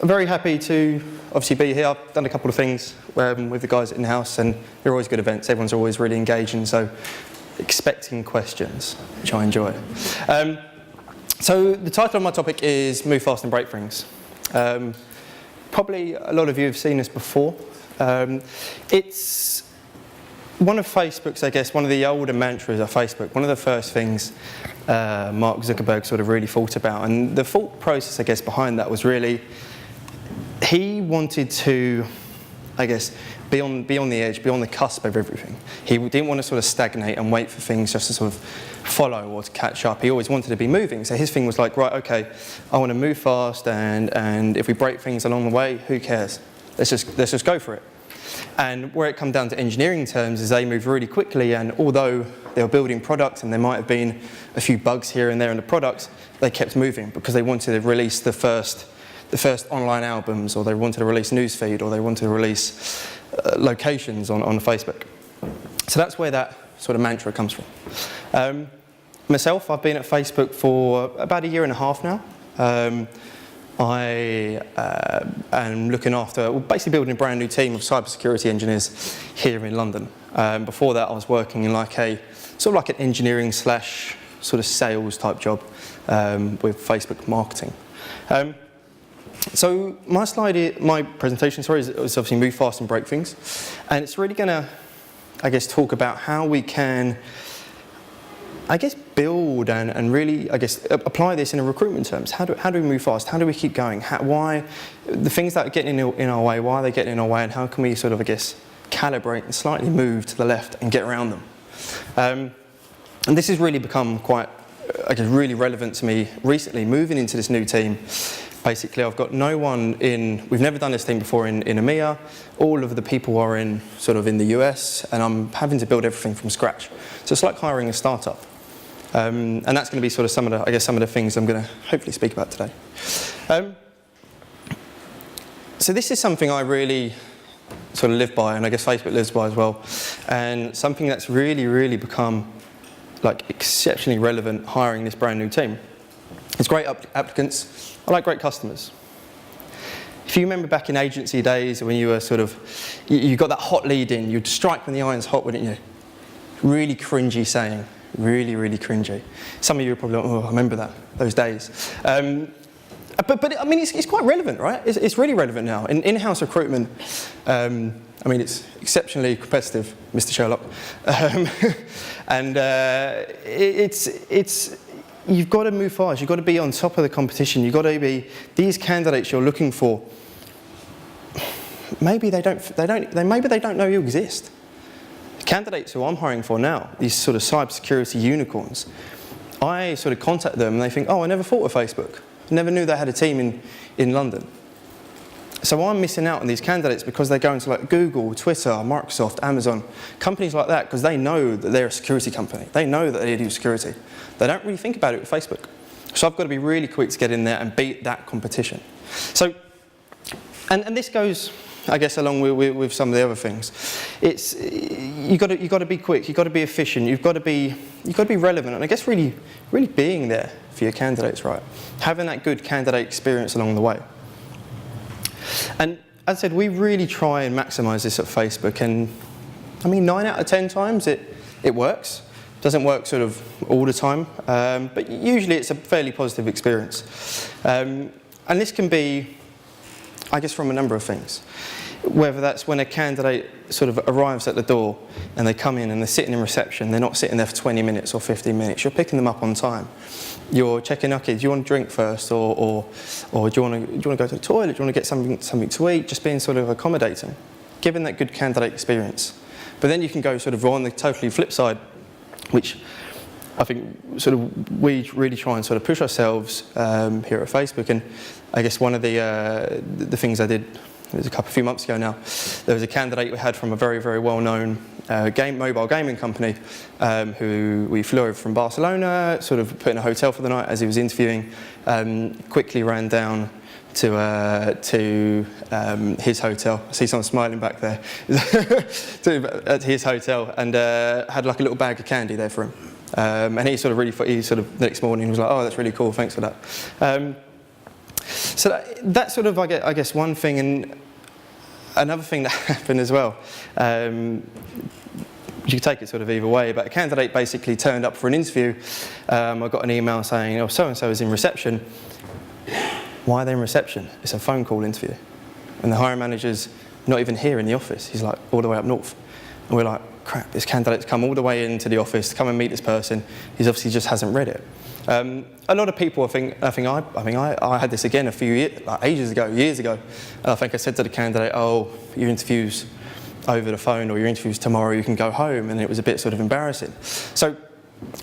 I'm very happy to obviously be here. I've done a couple of things with the guys in-house, and they're always good events. Everyone's always really engaging, so expecting questions, which I enjoy. So the title of my topic is Move Fast and Break Things. Probably a lot of you have seen this before. It's one of Facebook's, I guess, one of the older mantras of Facebook, one of the first things Mark Zuckerberg sort of really thought about. And the thought process, I guess, behind that was really, he wanted to, I guess, be on the edge, be on the cusp of everything. He didn't want to sort of stagnate and wait for things just to sort of follow or to catch up. He always wanted to be moving. So his thing was like, right, okay, I want to move fast, and if we break things along the way, who cares? Let's just go for it. And where it comes down to engineering terms is they move really quickly, and although they were building products and there might have been a few bugs here and there in the products, they kept moving because they wanted to release the first online albums, or they wanted to release newsfeed, or they wanted to release locations on Facebook. So that's where that sort of mantra comes from. Myself, I've been at Facebook for about 1.5 years now. I am looking after, basically building a brand new team of cybersecurity engineers here in London. Before that, I was working in like an engineering / sort of sales type job with Facebook marketing. So my presentation, is obviously Move Fast and Break Things, and it's really going to, I guess, talk about how we can, I guess, build and really, I guess, apply this in a recruitment terms. How do we move fast? How do we keep going? Why the things that are getting in our way? Why are they getting in our way? And how can we sort of, I guess, calibrate and slightly move to the left and get around them? And this has really become quite, I guess, really relevant to me recently, moving into this new team. Basically, I've got no one in, we've never done this thing before in EMEA. All of the people are in the US, and I'm having to build everything from scratch. So it's like hiring a startup. And that's going to be sort of some of the things I'm going to hopefully speak about today. So this is something I really sort of live by, and I guess Facebook lives by as well. And something that's really, really become like exceptionally relevant hiring this brand new team. It's great applicants. I like great customers. If you remember back in agency days when you were you got that hot lead in, you'd strike when the iron's hot, wouldn't you? Really cringy saying, really, really cringy. Some of you are probably like, oh, I remember those days. But I mean, it's quite relevant, right? It's really relevant now. In in-house recruitment, I mean, it's exceptionally competitive, Mr. Sherlock. And you've got to move fast. You've got to be on top of the competition. You've got to be, these candidates you're looking for, maybe they don't know you exist. The candidates who I'm hiring for now, these sort of cybersecurity unicorns, I sort of contact them and they think, oh, I never thought of Facebook. I never knew they had a team in London. So I'm missing out on these candidates because they're going to like Google, Twitter, Microsoft, Amazon, companies like that, because they know that they're a security company. They know that they do security. They don't really think about it with Facebook. So I've got to be really quick to get in there and beat that competition. So, and this goes, I guess, along with some of the other things. It's you got to be quick. You've got to be efficient. You've got to be relevant, and I guess really being there for your candidates, right? Having that good candidate experience along the way. And as I said, we really try and maximise this at Facebook, and I mean 9 out of 10 times it works. Doesn't work sort of all the time, but usually it's a fairly positive experience. And this can be, I guess, from a number of things. Whether that's when a candidate sort of arrives at the door and they come in and they're sitting in reception, they're not sitting there for 20 minutes or 15 minutes, you're picking them up on time. You're checking, okay, do you want to drink first, or do you want to go to the toilet, do you want to get something to eat, just being sort of accommodating, giving that good candidate experience. But then you can go sort of on the totally flip side, which I think sort of we really try and sort of push ourselves here at Facebook. And I guess one of the things I did, it was a few months ago now, there was a candidate we had from a very, very well-known mobile gaming company who we flew over from Barcelona, sort of put in a hotel for the night as he was interviewing, quickly ran down to his hotel. I see someone smiling back there. At his hotel, and had like a little bag of candy there for him. And he sort of the next morning was like, oh, that's really cool, thanks for that. So that's sort of, I guess, one thing. And another thing that happened as well, you could take it sort of either way, but a candidate basically turned up for an interview. I got an email saying, oh, so-and-so is in reception. Why are they in reception? It's a phone call interview. And the hiring manager's not even here in the office. He's like all the way up north. And we're like, crap, this candidate's come all the way into the office to come and meet this person. He's obviously just hasn't read it. A lot of people, I had this again a few years, like years ago. I think I said to the candidate, oh, your interview's over the phone or your interview's tomorrow, you can go home, and it was a bit sort of embarrassing. So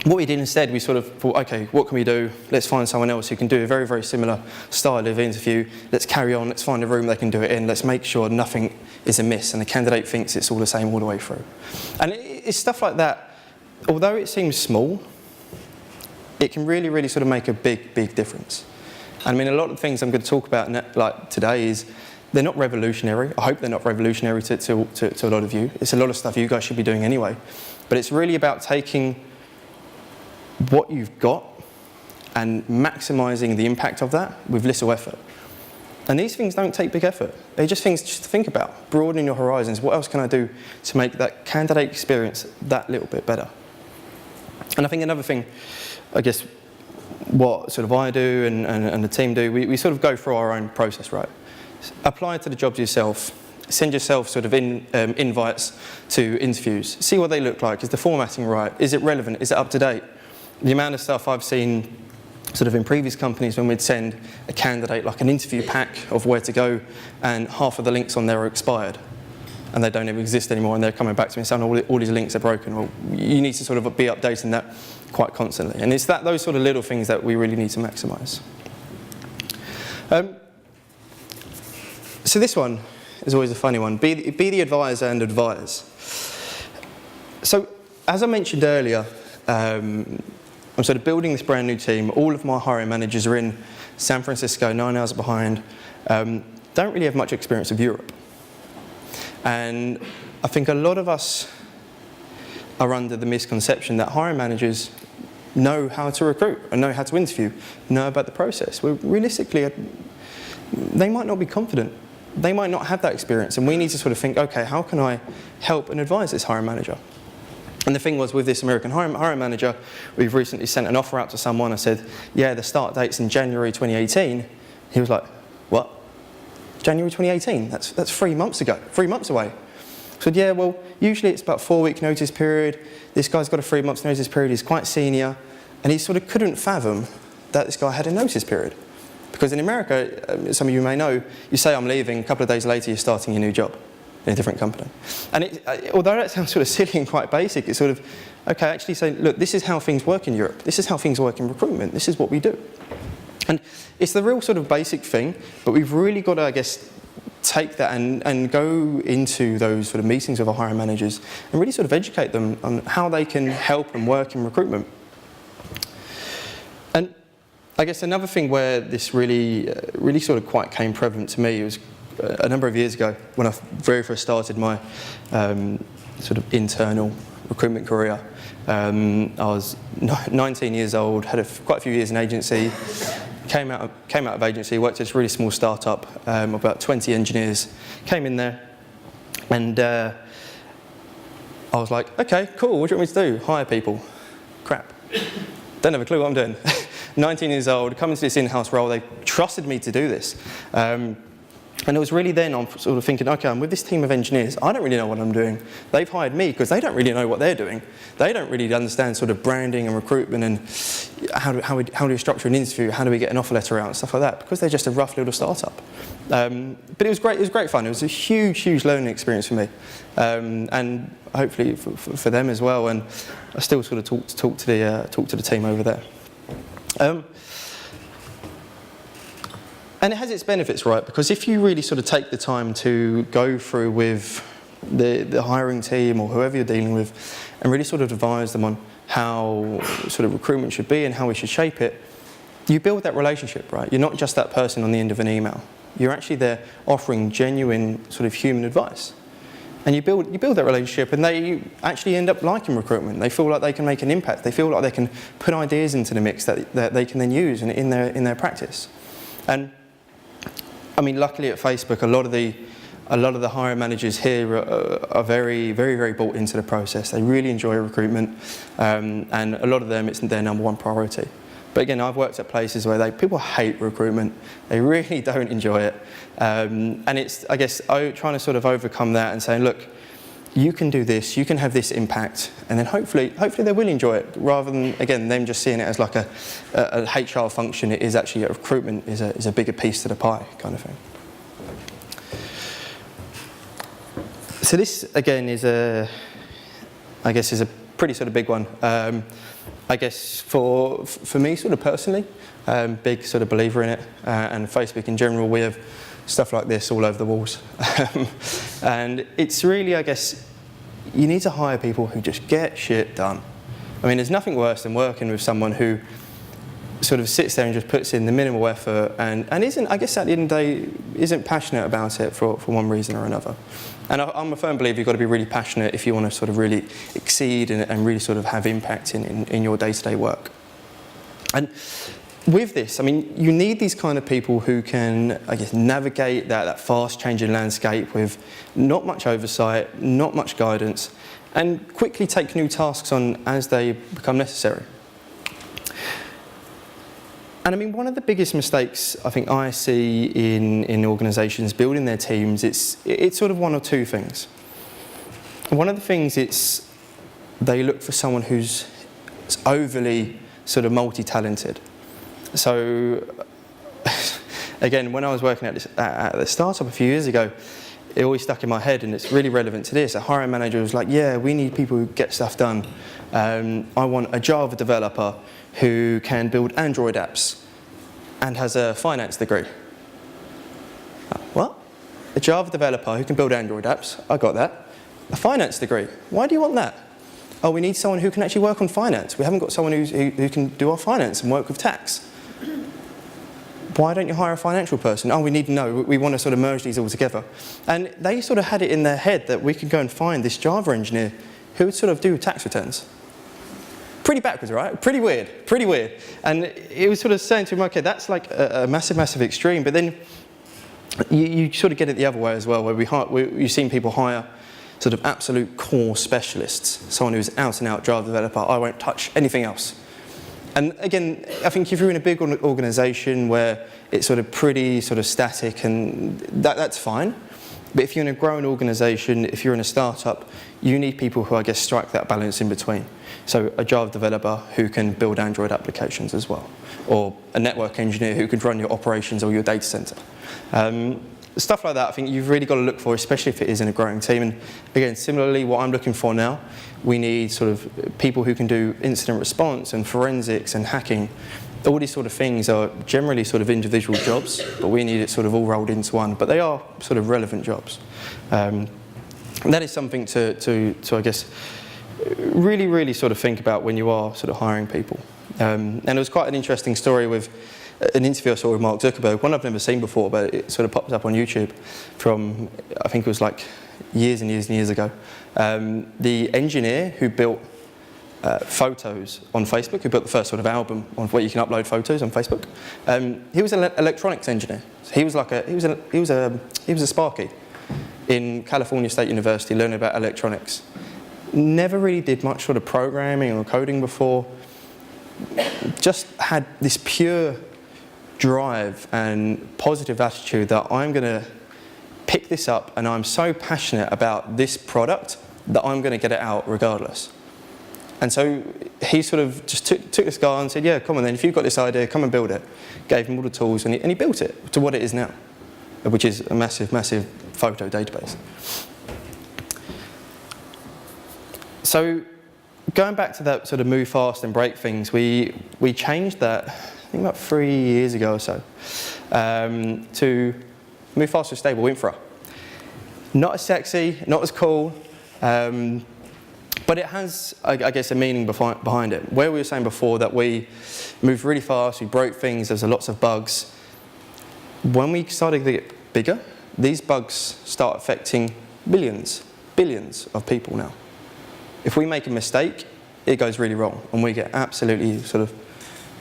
what we did instead, we sort of thought, okay, what can we do? Let's find someone else who can do a very, very similar style of interview. Let's carry on, let's find a room they can do it in, let's make sure nothing is amiss and the candidate thinks it's all the same all the way through. And it's stuff like that, although it seems small, it can really, really sort of make a big, big difference. I mean, a lot of the things I'm going to talk about like today is, they're not revolutionary. I hope they're not revolutionary to a lot of you. It's a lot of stuff you guys should be doing anyway. But it's really about taking what you've got and maximising the impact of that with little effort. And these things don't take big effort. They're just things just to think about, broadening your horizons. What else can I do to make that candidate experience that little bit better? And I think another thing, I guess, what sort of I do and the team do, we sort of go through our own process, right? Apply to the jobs yourself. Send yourself sort of invites to interviews. See what they look like. Is the formatting right? Is it relevant? Is it up to date? The amount of stuff I've seen sort of in previous companies when we'd send a candidate like an interview pack of where to go, and half of the links on there are expired and they don't even exist anymore, and they're coming back to me saying all these links are broken. Well, you need to sort of be updating that quite constantly. And it's those sort of little things that we really need to maximise. So this one is always a funny one. Be the advisor and advise. So as I mentioned earlier, I'm sort of building this brand new team. All of my hiring managers are in San Francisco, 9 hours behind. Don't really have much experience of Europe. And I think a lot of us are under the misconception that hiring managers know how to recruit and know how to interview, know about the process. Well, realistically, they might not be confident. They might not have that experience, and we need to sort of think, okay, how can I help and advise this hiring manager? And the thing was, with this American hiring manager, we've recently sent an offer out to someone. I said, yeah, the start date's in January 2018. He was like, what? January 2018? That's 3 months ago, 3 months away. I said, yeah, well, usually it's about 4-week notice period. This guy's got a 3 months notice period. He's quite senior, and he sort of couldn't fathom that this guy had a notice period. Because in America, some of you may know, you say I'm leaving, a couple of days later you're starting your new job in a different company. And although that sounds sort of silly and quite basic, it's sort of, okay, actually saying, look, this is how things work in Europe. This is how things work in recruitment. This is what we do. And it's the real sort of basic thing, but we've really got to, I guess, take that and go into those sort of meetings with our hiring managers and really sort of educate them on how they can help and work in recruitment. And I guess another thing where this really sort of quite came prevalent to me was a number of years ago when I very first started my sort of internal recruitment career. I was 19 years old, had quite a few years in agency, came out of agency, worked at this really small startup, about 20 engineers, came in there, and I was like, okay, cool, what do you want me to do? Hire people. Crap. Don't have a clue what I'm doing. 19 years old, coming to this in-house role, they trusted me to do this. And it was really then I'm sort of thinking, okay, I'm with this team of engineers. I don't really know what I'm doing. They've hired me because they don't really know what they're doing. They don't really understand sort of branding and recruitment and how do we structure an interview, how do we get an offer letter out and stuff like that, because they're just a rough little startup. But it was great. It was great fun. It was a huge, huge learning experience for me, and hopefully for them as well. And I still sort of talk to the team over there. And it has its benefits, right? Because if you really sort of take the time to go through with the hiring team or whoever you're dealing with and really sort of advise them on how sort of recruitment should be and how we should shape it, you build that relationship, right? You're not just that person on the end of an email. You're actually there offering genuine sort of human advice. And you build that relationship, and they actually end up liking recruitment. They feel like they can make an impact. They feel like they can put ideas into the mix that they can then use in their practice. And I mean, luckily at Facebook, a lot of the hiring managers here are very, very, very bought into the process. They really enjoy recruitment, and a lot of them, it's their number one priority. But again, I've worked at places where people hate recruitment. They really don't enjoy it. And it's, I guess, trying to sort of overcome that and saying, look, you can do this, you can have this impact, and then hopefully they will enjoy it, rather than, again, them just seeing it as like a HR function. It is actually, recruitment is a bigger piece to the pie kind of thing. So this, again, is a pretty sort of big one. I guess for me, sort of personally, big sort of believer in it, and Facebook in general, we have stuff like this all over the walls. And it's really, I guess, you need to hire people who just get shit done. I mean, there's nothing worse than working with someone who sort of sits there and just puts in the minimal effort and isn't, I guess at the end of the day, isn't passionate about it for one reason or another. And I'm a firm believer you've got to be really passionate if you want to sort of really exceed and really sort of have impact in your day-to-day work. And with this, I mean, you need these kind of people who can, I guess, navigate that fast-changing landscape with not much oversight, not much guidance, and quickly take new tasks on as they become necessary. And I mean, one of the biggest mistakes I think I see in organisations building their teams, it's sort of one or two things. One of the things, it's they look for someone who's overly sort of multi-talented. So, again, when I was working at the startup a few years ago, it always stuck in my head, and it's really relevant to this. A hiring manager was like, yeah, we need people who get stuff done. I want a Java developer who can build Android apps and has a finance degree. What? A Java developer who can build Android apps? I got that. A finance degree? Why do you want that? Oh, we need someone who can actually work on finance. We haven't got someone who can do our finance and work with tax. Why don't you hire a financial person? Oh, we want to sort of merge these all together. And they sort of had it in their head that we could go and find this Java engineer who would sort of do tax returns. Pretty backwards, right? Pretty weird. And it was sort of saying to him, okay, that's like a massive, massive extreme. But then you sort of get it the other way as well, where you've seen people hire sort of absolute core specialists, someone who's out and out Java developer. I won't touch anything else. And again, I think if you're in a big organisation where it's sort of pretty sort of static, and that's fine. But if you're in a growing organisation, if you're in a startup, you need people who, I guess, strike that balance in between. So a Java developer who can build Android applications as well, or a network engineer who could run your operations or your data centre. Stuff like that, I think you've really got to look for, especially if it is in a growing team. And again, similarly, what I'm looking for now, we need sort of people who can do incident response and forensics and hacking. All these sort of things are generally sort of individual jobs, but we need it sort of all rolled into one. But they are sort of relevant jobs. And that is something to I guess, really, really sort of think about when you are sort of hiring people. And it was quite an interesting story with an interview I saw with Mark Zuckerberg, one I've never seen before, but it sort of popped up on YouTube from, I think it was like years and years and years ago. The engineer who built photos on Facebook, who built the first sort of album on where you can upload photos on Facebook, he was an electronics engineer. So he was a Sparky in California State University learning about electronics. Never really did much sort of programming or coding before. Just had this pure drive and positive attitude that I'm going to pick this up, and I'm so passionate about this product that I'm going to get it out regardless. And so he sort of just took this guy and said, yeah, come on then, if you've got this idea, come and build it. Gave him all the tools, and he built it to what it is now, which is a massive, massive photo database. So going back to that sort of move fast and break things, we changed that, I think about 3 years ago or so, to move fast and stable infra. Not as sexy, not as cool, but it has, I guess, a meaning behind it. Where we were saying before that we moved really fast, we broke things, there's lots of bugs. When we started to get bigger, these bugs start affecting billions of people now. If we make a mistake, it goes really wrong, and we get absolutely sort of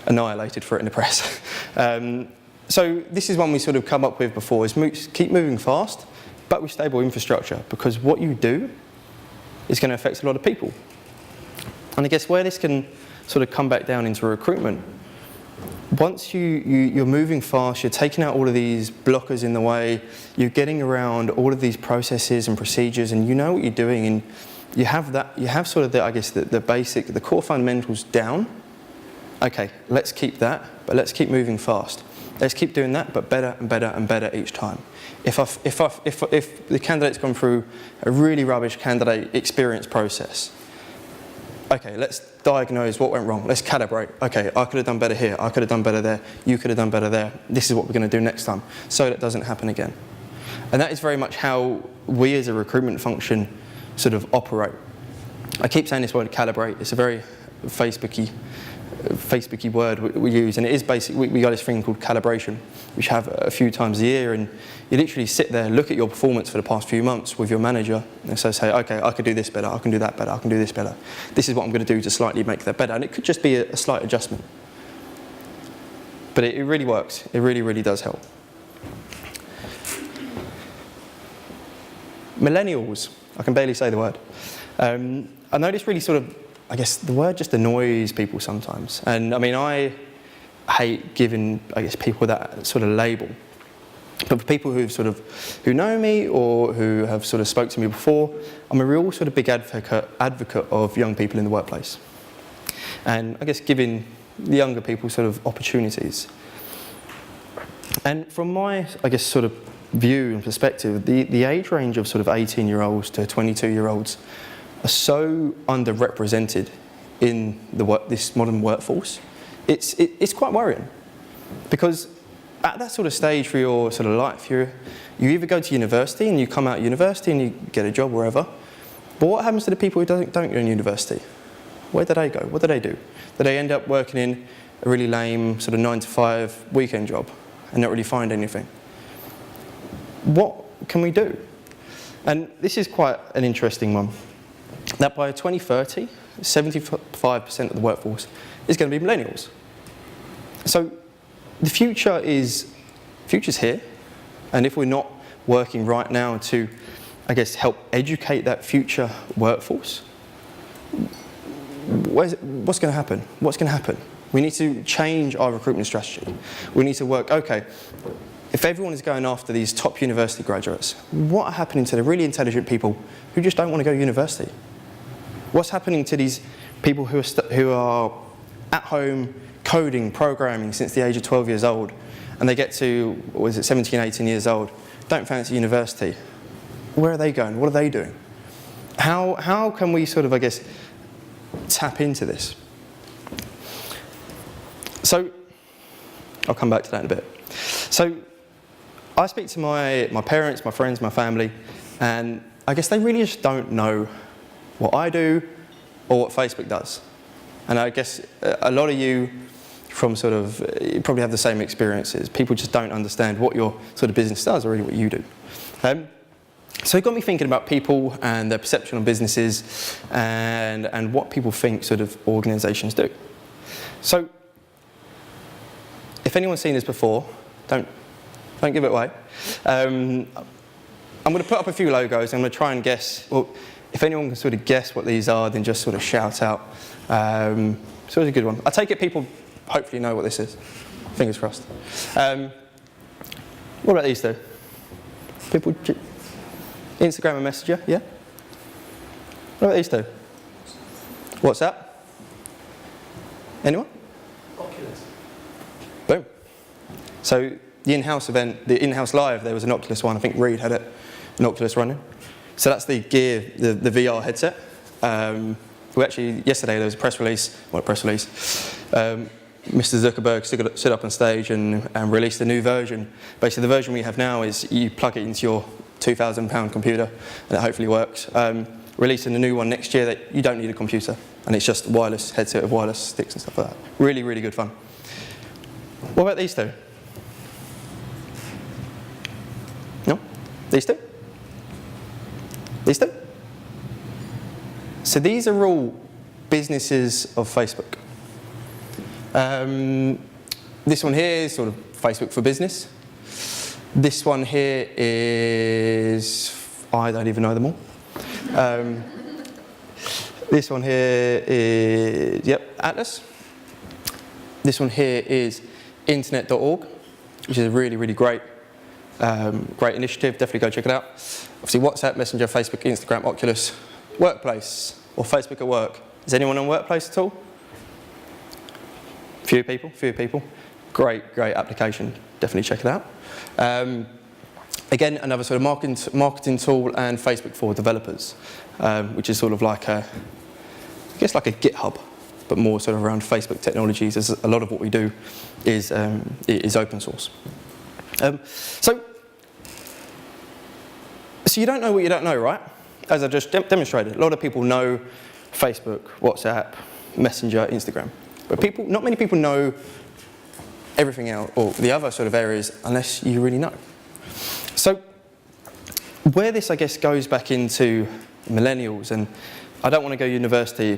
annihilated for it in the press. So this is one we sort of come up with before, is keep moving fast, but with stable infrastructure, because what you do is going to affect a lot of people. And I guess where this can sort of come back down into recruitment, once you're moving fast, you're taking out all of these blockers in the way, you're getting around all of these processes and procedures, and you know what you're doing, and you have sort of the basic, the core fundamentals down. Okay, let's keep that, but let's keep moving fast. Let's keep doing that, but better and better and better each time. If the candidate's gone through a really rubbish candidate experience process, okay, let's diagnose what went wrong. Let's calibrate. Okay, I could have done better here. I could have done better there. You could have done better there. This is what we're going to do next time, so that it doesn't happen again. And that is very much how we as a recruitment function sort of operate. I keep saying this word calibrate. It's a very Facebooky word we use, and it is basically, we got this thing called calibration, which have a few times a year, and you literally sit there, look at your performance for the past few months with your manager, and so say, okay, I could do this better, I can do that better, I can do this better. This is what I'm going to do to slightly make that better, and it could just be a slight adjustment. But it really works. It really, really does help. Millennials, I can barely say the word. I know this really sort of, I guess the word just annoys people sometimes. And I mean, I hate giving, I guess, people that sort of label. But for people who know me or who have sort of spoke to me before, I'm a real sort of big advocate of young people in the workplace. And I guess giving the younger people sort of opportunities. And from my, I guess, sort of view and perspective, the age range of sort of 18-year-olds to 22-year-olds are so underrepresented in this modern workforce. It's quite worrying, because at that sort of stage for your sort of life, you either go to university and you come out of university and you get a job wherever, but what happens to the people who don't go to university? Where do they go? What do? Do they end up working in a really lame sort of 9-to-5 weekend job and not really find anything? What can we do? And this is quite an interesting one. That by 2030, 75% of the workforce is going to be millennials. So the future's here, and if we're not working right now to, I guess, help educate that future workforce, what's going to happen? What's going to happen? We need to change our recruitment strategy. We need to work, okay, if everyone is going after these top university graduates, what are happening to the really intelligent people who just don't want to go to university? What's happening to these people who are at home coding, programming since the age of 12 years old, and they get to, 17, 18 years old, don't fancy university? Where are they going? What are they doing? How can we sort of, I guess, tap into this? So, I'll come back to that in a bit. So, I speak to my parents, my friends, my family, and I guess they really just don't know what I do or what Facebook does. And I guess a lot of you from sort of, you probably have the same experiences. People just don't understand what your sort of business does or really what you do. So it got me thinking about people and their perception on businesses and what people think sort of organisations do. So if anyone's seen this before, don't give it away. I'm going to put up a few logos. I'm going to try and guess. Well, if anyone can sort of guess what these are, then just sort of shout out. So it's a good one. I take it people hopefully know what this is. Fingers crossed. What about these two? People, Instagram and Messenger, yeah? What about these two? WhatsApp? Anyone? Oculus. Boom. So the in-house event, the in-house live, there was an Oculus one. I think Reed had it, an Oculus running. So that's the Gear, the VR headset. We actually, yesterday there was a press release, Mr. Zuckerberg stood up on stage and released a new version. Basically the version we have now is you plug it into your £2,000 computer and it hopefully works. Releasing a new one next year that you don't need a computer and it's just a wireless headset with wireless sticks and stuff like that. Really, really good fun. What about these two? No? These two? These two? So these are all businesses of Facebook. This one here is sort of Facebook for Business. This one here is, I don't even know them all. This one here is, Atlas. This one here is internet.org, which is a really, really great initiative. Definitely go check it out. Obviously, WhatsApp, Messenger, Facebook, Instagram, Oculus, Workplace, or Facebook at Work. Is anyone on Workplace at all? Few people. Great application. Definitely check it out. Again, another sort of marketing tool, and Facebook for developers, which is sort of like I guess like a GitHub, but more sort of around Facebook technologies, as a lot of what we do is open source. So you don't know what you don't know, right? As I just demonstrated, a lot of people know Facebook, WhatsApp, Messenger, Instagram, but not many people know everything else, or the other sort of areas, unless you really know. So where this, I guess, goes back into millennials, and I don't want to go to university,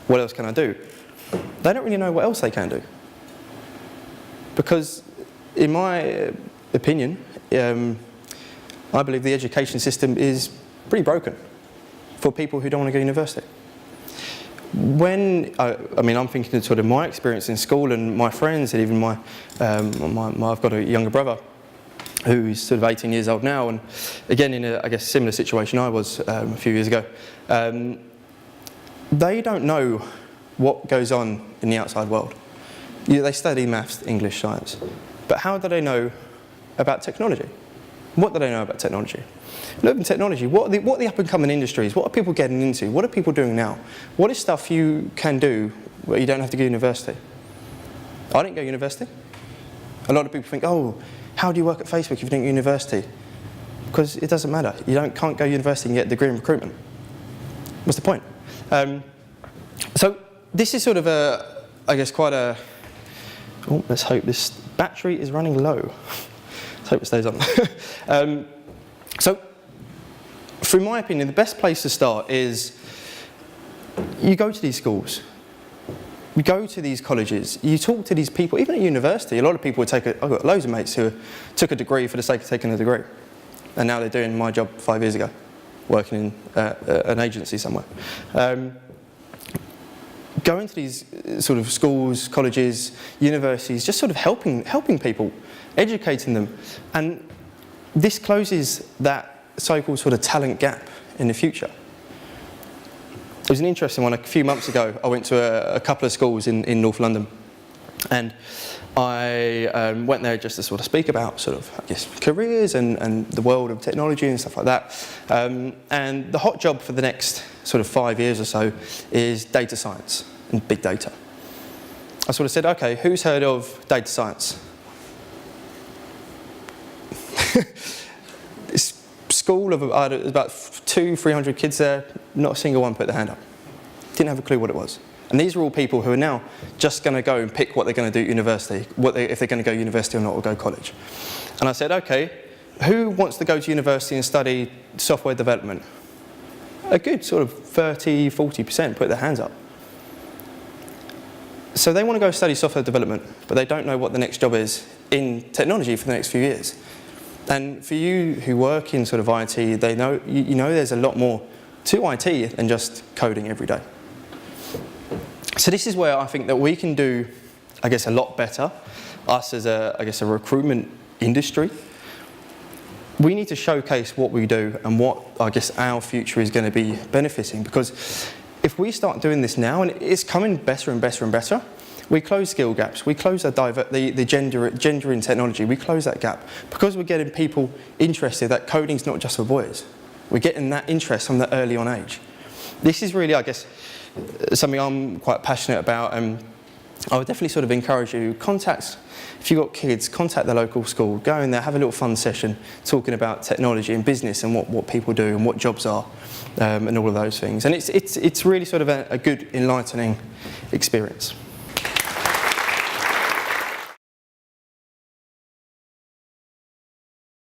what else can I do? They don't really know what else they can do. Because in my opinion, I believe the education system is pretty broken for people who don't want to go to university. I'm thinking of sort of my experience in school and my friends, and even I've got a younger brother who's sort of 18 years old now, and again in a, I guess, similar situation I was a few years ago. They don't know what goes on in the outside world. They study maths, English, science, but how do they know about technology? What do they know about technology? Look at technology. What are the up-and-coming industries? What are people getting into? What are people doing now? What is stuff you can do where you don't have to go to university? I didn't go to university. A lot of people think, oh, how do you work at Facebook if you didn't go to university? Because it doesn't matter. You can't go to university and get a degree in recruitment. What's the point? So this is sort of I guess quite a, oh, let's hope this battery is running low. Let's hope it stays on. So, from my opinion, the best place to start is you go to these schools, you go to these colleges, you talk to these people, even at university. A lot of people I've got loads of mates who took a degree for the sake of taking a degree, and now they're doing my job 5 years ago, working in an agency somewhere. Going to these sort of schools, colleges, universities, just sort of helping people, educating them, and this closes that so-called sort of talent gap in the future. It was an interesting one. A few months ago, I went to a couple of schools in North London, and I went there just to sort of speak about sort of, I guess, careers and the world of technology and stuff like that. And the hot job for the next sort of 5 years or so is data science and big data. I sort of said, okay, who's heard of data science? This school of about 200-300 kids there, not a single one put their hand up. Didn't have a clue what it was. And these are all people who are now just going to go and pick what they're going to do at university, if they're going to go to university or not, or go to college. And I said, okay, who wants to go to university and study software development? A good sort of 30-40% put their hands up. So they want to go study software development, but they don't know what the next job is in technology for the next few years. And for you who work in sort of IT, they know you know there's a lot more to IT than just coding every day. So this is where I think that we can do, I guess, a lot better. Us as a recruitment industry, we need to showcase what we do and what, I guess, our future is going to be benefiting. Because if we start doing this now, and it's coming better and better and better, we close skill gaps, we close the gender in technology, we close that gap. Because we're getting people interested that coding's not just for boys. We're getting that interest from the early on age. This is really, I guess, something I'm quite passionate about, and I would definitely sort of encourage you, if you've got kids, contact the local school, go in there, have a little fun session talking about technology and business and what people do and what jobs are, and all of those things. And it's really sort of a good, enlightening experience.